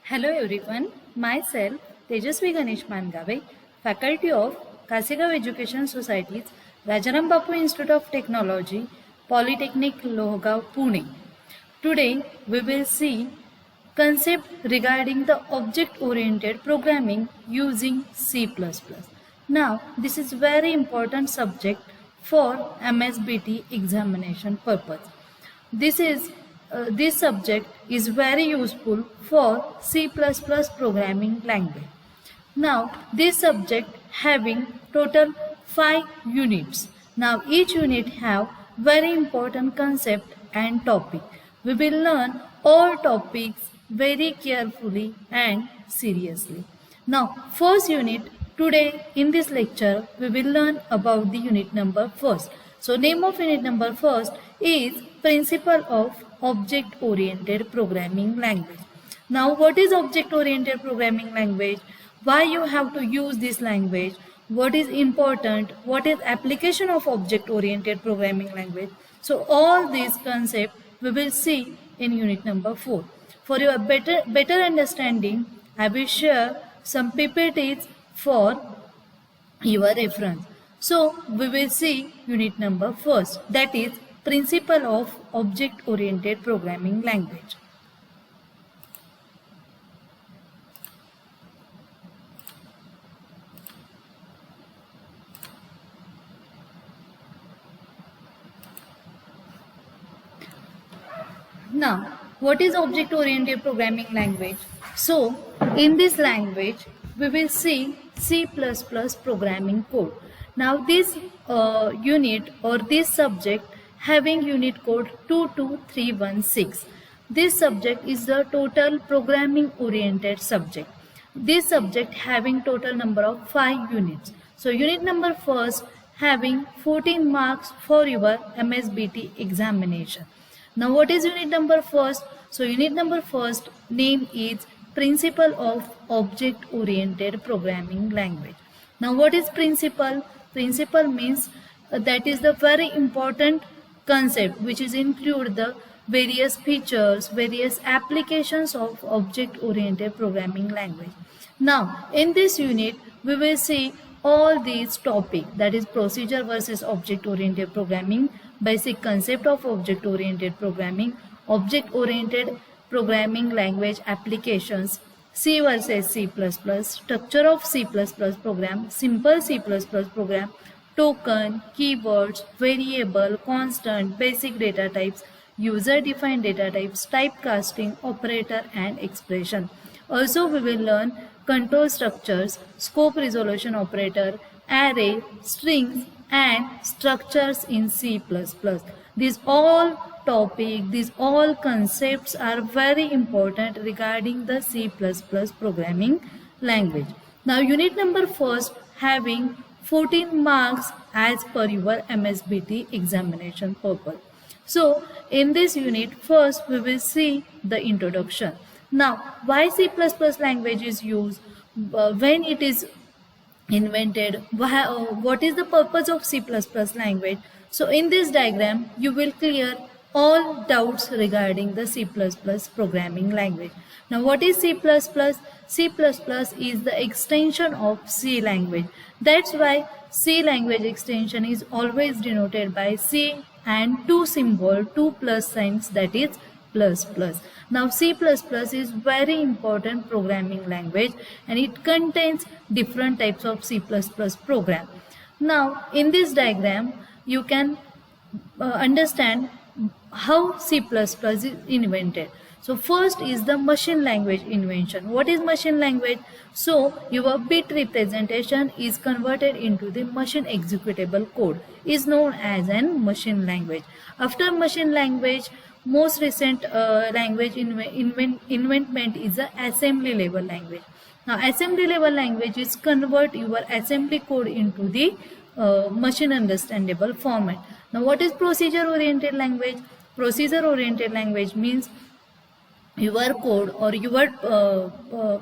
Hello everyone, myself Tejasvi Ganesh Mangave, faculty of Kasegaon Education Society's Rajaram Bapu Institute of Technology, Polytechnic Lohgaon, Pune. Today we will see concept regarding the object-oriented programming using C++. Now this is very important subject for MSBT examination purpose. This subject is very useful for C++ programming language. Now this subject having total 5 units. Now each unit have very important concept and topic. We will learn all topics very carefully and seriously. Now first unit, today in this lecture we will learn about the unit number first. So name of unit number first is Principle of Object Oriented Programming Language. Now what is object oriented programming language? Why you have to use this language? What is important? What is application of object oriented programming language? So all these concepts we will see in unit number 4. For your better understanding, I will share some PPTs for your reference. So we will see unit number first, that is Principle of Object Oriented Programming Language. Now, what is object oriented programming language? So, in this language, we will see C++ programming code. Now, this unit or this subject having unit code 22316. This subject is the total programming oriented subject. This subject having total number of 5 units. So, unit number first having 14 marks for your MSBT examination. Now what is unit number first? So unit number first name is Principle of Object Oriented Programming Language. Now what is principle? Principle means that is the very important concept which is include the various features, various applications of object oriented programming language. Now in this unit we will see all these topics, that is procedure versus object oriented programming, basic concept of object oriented programming, object oriented programming language applications, C versus C++, structure of C++ program, simple C++ program, token, keywords, variable, constant, basic data types, user defined data types, typecasting, operator and expression. Also we will learn control structures, scope resolution operator, array, strings and structures in C++. These all topics, these all concepts are very important regarding the C++ programming language. Now unit number first having 14 marks as per your MSBT examination purpose. So in this unit first we will see the introduction. Now why C++ language is used, when it is invented, what is the purpose of C++ language. So in this diagram you will clear all doubts regarding the C++ programming language. Now what is C++? C++ is the extension of C language. That's why C language extension is always denoted by C and two symbol, two plus signs, that is plus plus. Now C++ is very important programming language and it contains different types of C++ program. Now in this diagram you can understand how C++ is invented. So first is the machine language invention. What is machine language? So your bit representation is converted into the machine executable code, is known as an machine language. After machine language, most recent language investment is the assembly level language. Now assembly level language is convert your assembly code into the machine understandable format. Now what is procedure oriented language? Procedure oriented language means your code or your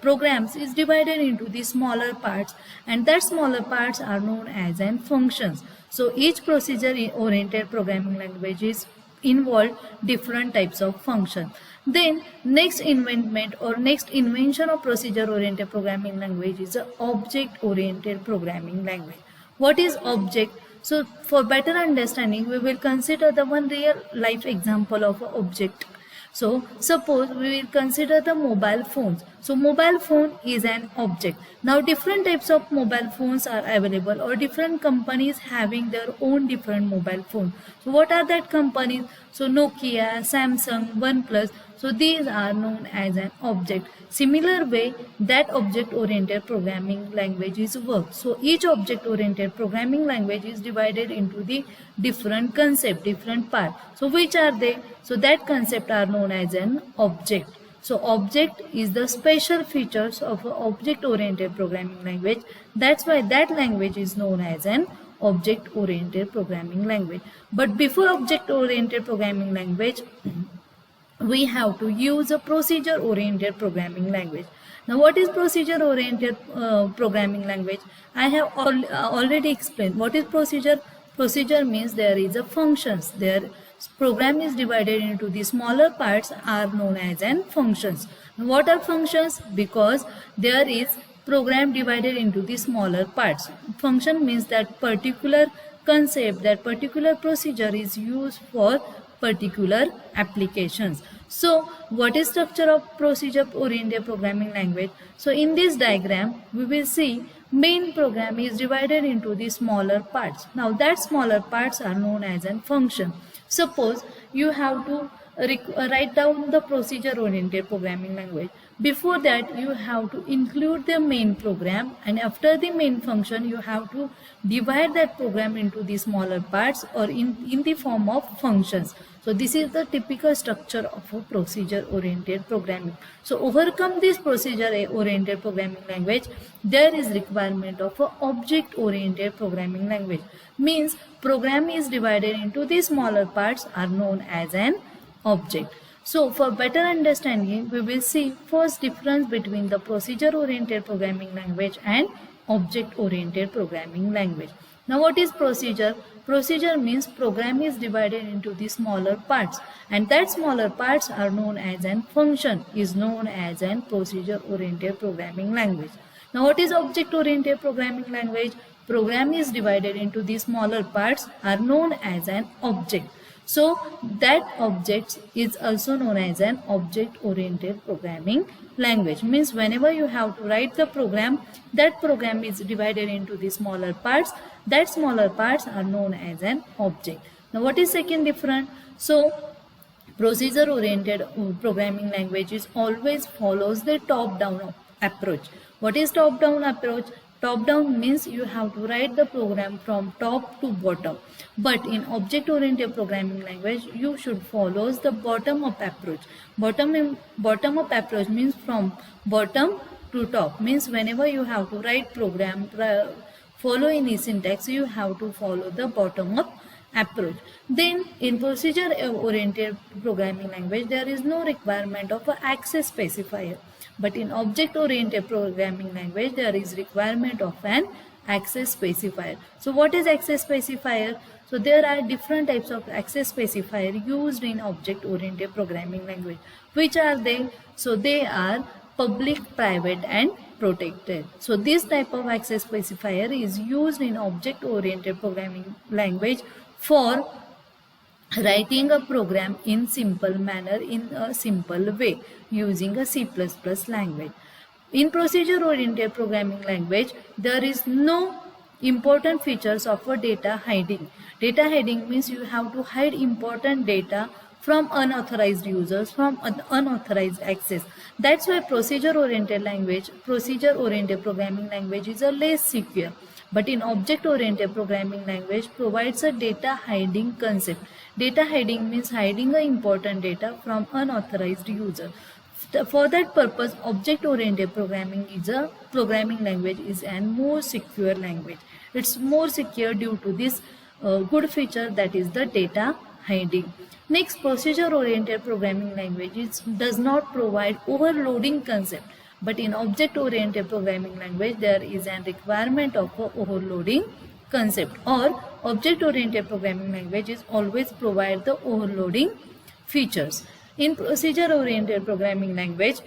programs is divided into the smaller parts, and that smaller parts are known as an functions. So each procedure oriented programming language is involve different types of functions. Then next invention of procedure oriented programming language is a object oriented programming language. What is object? So for better understanding, we will consider the one real life example of an object. So suppose we will consider the mobile phones. So mobile phone is an object. Now different types of mobile phones are available, or different companies having their own different mobile phone. So what are that companies? So Nokia, Samsung, OnePlus. So these are known as an object. Similar way, that object oriented programming language is worked. So each object oriented programming language is divided into the different concept, different part. So which are they? So that concept are known as an object. So object is the special features of an object oriented programming language. That's why that language is known as an object oriented programming language. But before object oriented programming language, we have to use a procedure oriented programming language. Now what is procedure oriented programming language? I have already explained what is procedure. Procedure means there is a functions. Their program is divided into the smaller parts are known as an functions. Now, what are functions? Because there is program divided into the smaller parts. Function means that particular concept, that particular procedure is used for particular applications. So what is structure of procedure oriented programming language? So in this diagram we will see main program is divided into the smaller parts. Now that smaller parts are known as a function. Suppose you have to write down the procedure oriented programming language. Before that you have to include the main program, and after the main function you have to divide that program into the smaller parts or in the form of functions. So this is the typical structure of a procedure oriented programming. So overcome this procedure oriented programming language, there is requirement of a object oriented programming language. Means program is divided into the smaller parts are known as an object. So for better understanding, we will see first difference between the procedure oriented programming language and object oriented programming language. Now what is procedure? Procedure means program is divided into the smaller parts, and that smaller parts are known as an function, is known as an procedure oriented programming language. Now what is object oriented programming language? Program is divided into the smaller parts are known as an object. So that object is also known as an object oriented programming language. Means whenever you have to write the program, that program is divided into the smaller parts. That smaller parts are known as an object. Now what is second difference? So procedure oriented programming language is always follows the top down approach. What is top down approach? Top down means you have to write the program from top to bottom. But in object oriented programming language, you should follow the bottom up approach. Bottom up approach means from bottom to top. Means whenever you have to write program, follow any syntax, you have to follow the bottom up approach. Then in procedure oriented programming language, there is no requirement of an access specifier. But in object oriented programming language, there is requirement of an access specifier. So what is access specifier? So there are different types of access specifier used in object oriented programming language. Which are they? So they are public, private and protected. So this type of access specifier is used in object oriented programming language for writing a program in simple manner, in a simple way, using a C++ language. In procedure oriented programming language, there is no important features of a data hiding. Data hiding means you have to hide important data from unauthorized users, from unauthorized access. That's why procedure oriented programming language is a less secure. But in object oriented programming language provides a data hiding concept. Data hiding means hiding the important data from unauthorized user. For that purpose, object oriented programming language is a more secure language. It's more secure due to this good feature, that is the data hiding. Next, procedure oriented programming language does not provide overloading concept. But in object oriented programming language, there is a requirement of overloading concept, or object oriented programming language is always provide the overloading features. In procedure oriented programming language,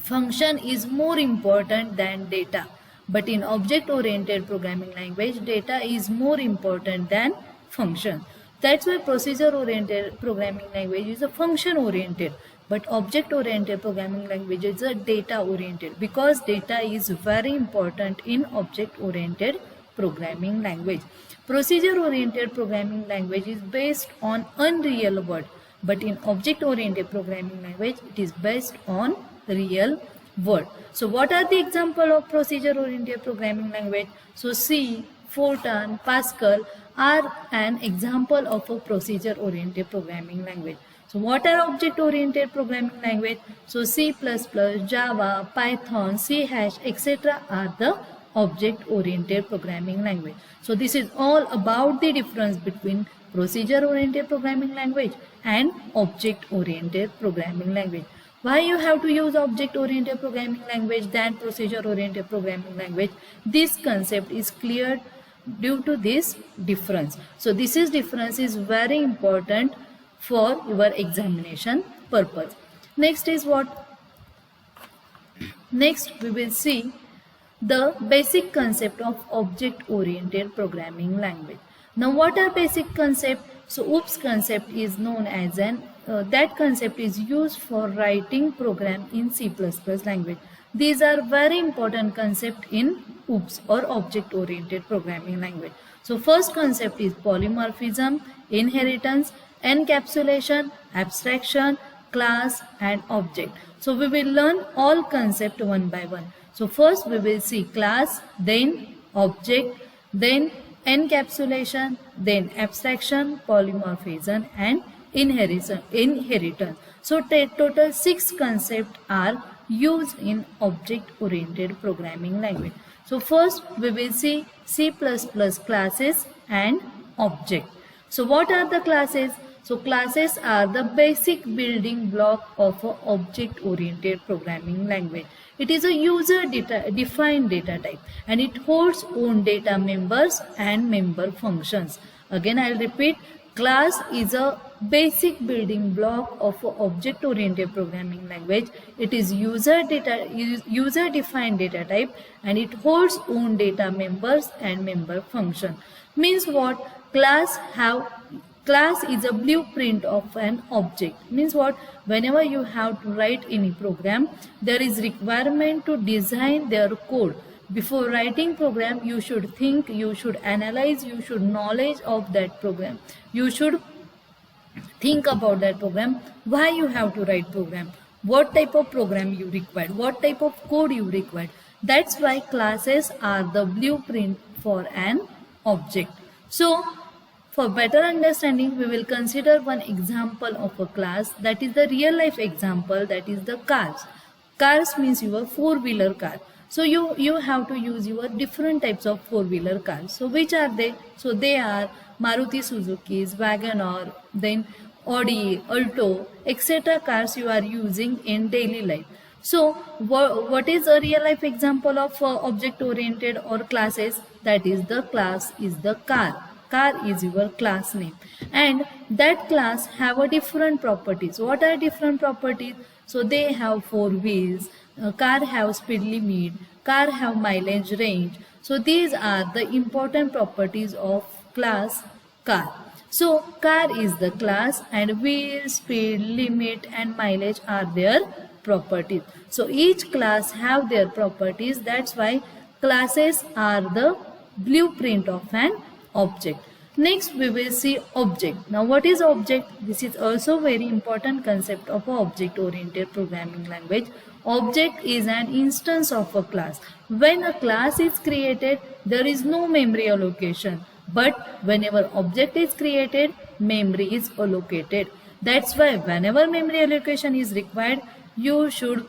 function is more important than data, but in object oriented programming language, data is more important than function. That's why procedure oriented programming language is a function oriented, but object oriented programming language is a data oriented, because data is very important in object oriented programming language. Procedure oriented programming language is based on unreal world, but in object oriented programming language it is based on real world. So what are the example of procedure oriented programming language? So C, Fortran, Pascal are an example of a procedure oriented programming language. So what are object oriented programming language? So C++, Java, Python, C#, etc. are the object oriented programming language. So this is all about the difference between procedure oriented programming language and object oriented programming language. Why you have to use object oriented programming language than procedure oriented programming language? This concept is cleared due to this difference. So this difference is very important for your examination purpose. Next is what? Next we will see the basic concept of object oriented programming language. Now what are basic concept? So OOPS concept is known as that concept is used for writing program in C++ language. These are very important concept in OOPS or object oriented programming language. So first concept is polymorphism, inheritance, encapsulation, abstraction, class and object. So we will learn all concept one by one. So first we will see class, then object, then encapsulation, then abstraction, polymorphism and inheritance. So total 6 concepts are used in object oriented programming language. So first we will see C++ classes and object. So what are the classes? So classes are the basic building block of an object oriented programming language. It is a user defined data type and it holds own data members and member functions. Again I will repeat, class is a basic building block of an object oriented programming language. It is user defined data type and it holds own data members and member function. Means what? Class is a blueprint of an object. Means what? Whenever you have to write any program, there is requirement to design their code. Before writing program, you should think, you should analyze, you should knowledge of that program. You should think about that program, why you have to write program, what type of program you require, what type of code you require. That's why classes are the blueprint for an object. So for better understanding, we will consider one example of a class, that is the real life example, that is the cars. Cars means your four-wheeler car. So you have to use your different types of four-wheeler cars. So which are they? So they are Maruti Suzuki's, Wagoner, then Audi, Alto, etc. cars you are using in daily life. So what is a real life example of object oriented or classes? That is the class is the car. Car is your class name and that class have a different properties. What are different properties? So they have 4 wheels, car have speed limit, car have mileage range. So these are the important properties of class car. So car is the class and wheel, speed, limit and mileage are their properties. So each class have their properties. That's why classes are the blueprint of an object. Next we will see object. Now what is object? This is also very important concept of object oriented programming language. Object is an instance of a class. When a class is created, there is no memory allocation. But whenever object is created, memory is allocated. That's why whenever memory allocation is required, you should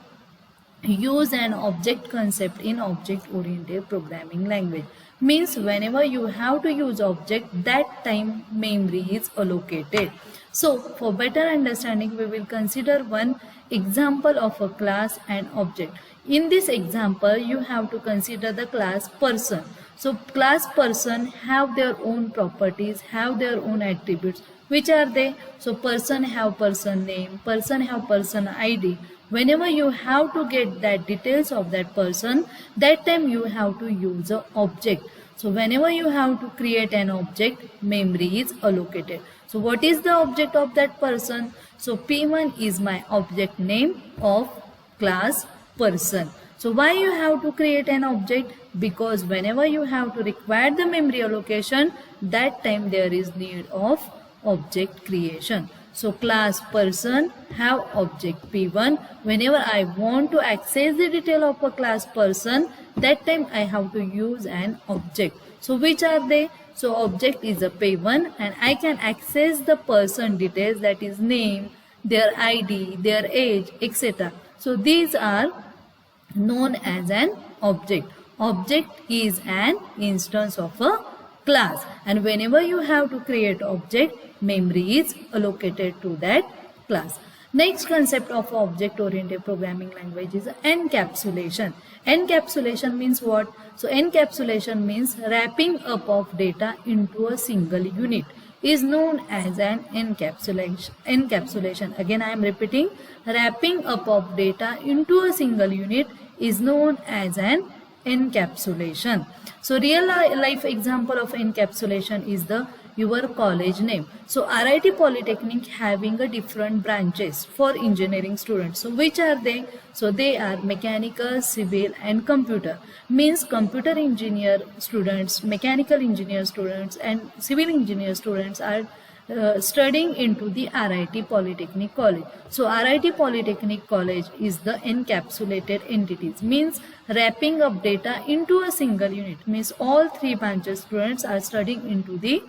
use an object concept in object oriented programming language. Means whenever you have to use object, that time memory is allocated. So for better understanding, we will consider one example of a class and object. In this example, you have to consider the class person. So class person have their own properties, have their own attributes. Which are they? So person have person name, person have person ID. Whenever you have to get that details of that person, that time you have to use a object. So whenever you have to create an object, memory is allocated. So what is the object of that person? So P1 is my object name of class person. So why you have to create an object? Because whenever you have to require the memory allocation, that time there is need of object creation. So class person have object P1. Whenever I want to access the detail of a class person, that time I have to use an object. So which are they? So object is a P1 and I can access the person details, that is name, their ID, their age, etc. So these are known as an object. Object is an instance of a class, and whenever you have to create object, memory is allocated to that class. Next concept of object oriented programming language is encapsulation. Encapsulation means what? So encapsulation means wrapping up of data into a single unit is known as an encapsulation. Again I am repeating, wrapping up of data into a single unit is known as an encapsulation. So real life example of encapsulation is the your college name. So RIT Polytechnic having a different branches for engineering students. So which are they? So they are mechanical, civil and computer. Means computer engineer students, mechanical engineer students and civil engineer students are studying into the RIT Polytechnic College. So RIT Polytechnic College is the encapsulated entities, means wrapping up data into a single unit, means all three branches students are studying into the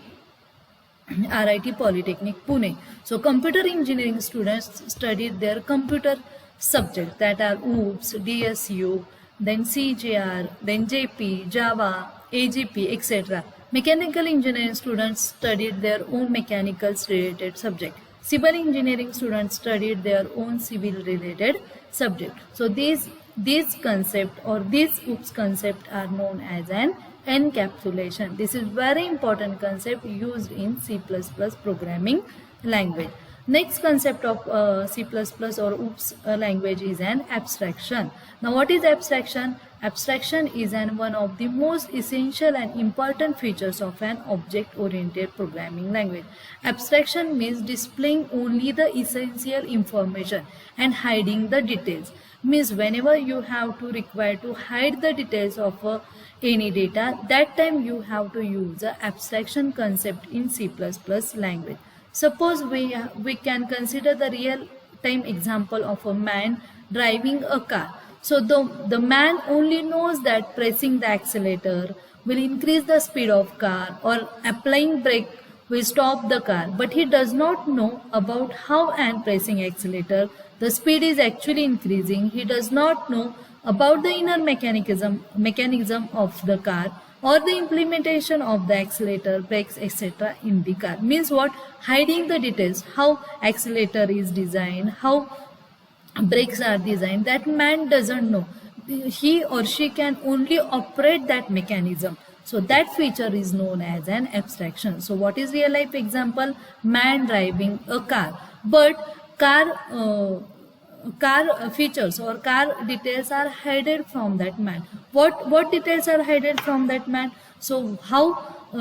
RIT Polytechnic Pune. So computer engineering students studied their computer subjects, that are OOPS, DSU, then CJR, then JP, Java, AGP, etc. Mechanical engineering students studied their own mechanicals related subject. Civil engineering students studied their own civil related subject. So these concept or these OOPS concept are known as an encapsulation. This is very important concept used in C++ programming language. Next concept of C++ or OOPS language is an abstraction. Now what is abstraction? Abstraction is one of the most essential and important features of an object-oriented programming language. Abstraction means displaying only the essential information and hiding the details. Means whenever you have to require to hide the details of any data, that time you have to use the abstraction concept in C++ language. Suppose we can consider the real-time example of a man driving a car. So the man only knows that pressing the accelerator will increase the speed of car or applying brake will stop the car, but he does not know about how and pressing accelerator the speed is actually increasing. He does not know about the inner mechanism of the car or the implementation of the accelerator, brakes, etc. in the car. Means what? Hiding the details, how accelerator is designed, how brakes are designed, that man doesn't know. He or she can only operate that mechanism. So that feature is known as an abstraction. So what is real life example? Man driving a car, but car features or car details are hidden from that man. What details are hidden from that man? So how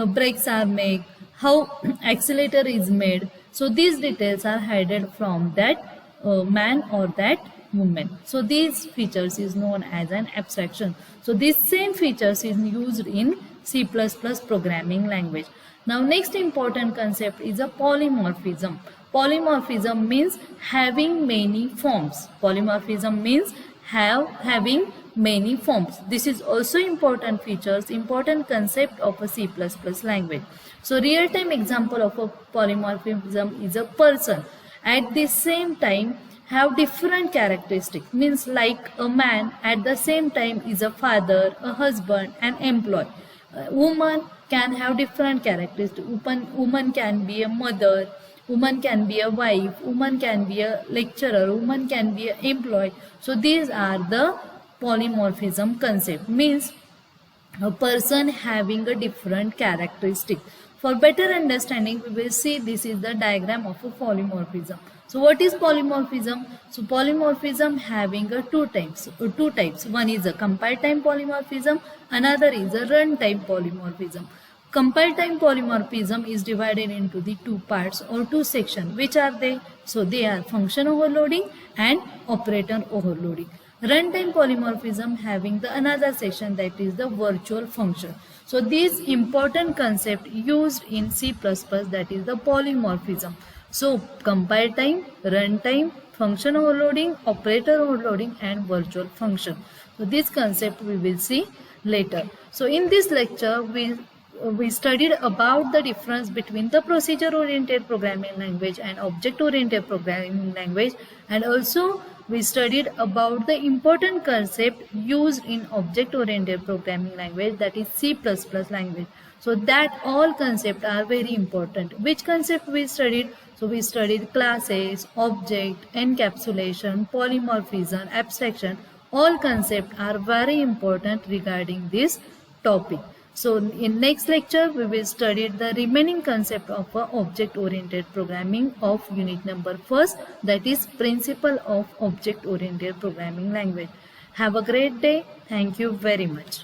brakes are made, how accelerator is made. So these details are hidden from that man or that woman. So these features is known as an abstraction. So these same features is used in C++ programming language. Now next important concept is a polymorphism. Polymorphism means having many forms. Polymorphism means having many forms. This is also important features, important concept of a C++ language. So real-time example of a polymorphism is a person at the same time have different characteristics. Means like a man at the same time is a father, a husband, an employee. A woman can have different characteristics. Woman can be a mother, woman can be a wife, woman can be a lecturer, woman can be an employee. So these are the polymorphism concept, means a person having a different characteristic. For better understanding, we will see this is the diagram of a polymorphism. So what is polymorphism? So polymorphism having a two types. One is a compile time polymorphism, another is a runtime polymorphism. Compile time polymorphism is divided into the two parts or two sections. Which are they? So they are function overloading and operator overloading. Runtime polymorphism having the another section, that is the virtual function. So this important concept used in C++, that is the polymorphism. So compile time, runtime, function overloading, operator overloading and virtual function. So this concept we will see later. So in this lecture we studied about the difference between the procedure oriented programming language and object oriented programming language, and also we studied about the important concept used in object oriented programming language, that is C++ language. So that all concepts are very important. Which concept we studied? So we studied classes, object, encapsulation, polymorphism, abstraction. All concepts are very important regarding this topic. So in next lecture we will study the remaining concept of object oriented programming of unit number 1, that is principle of object oriented programming language. Have a great day. Thank you very much.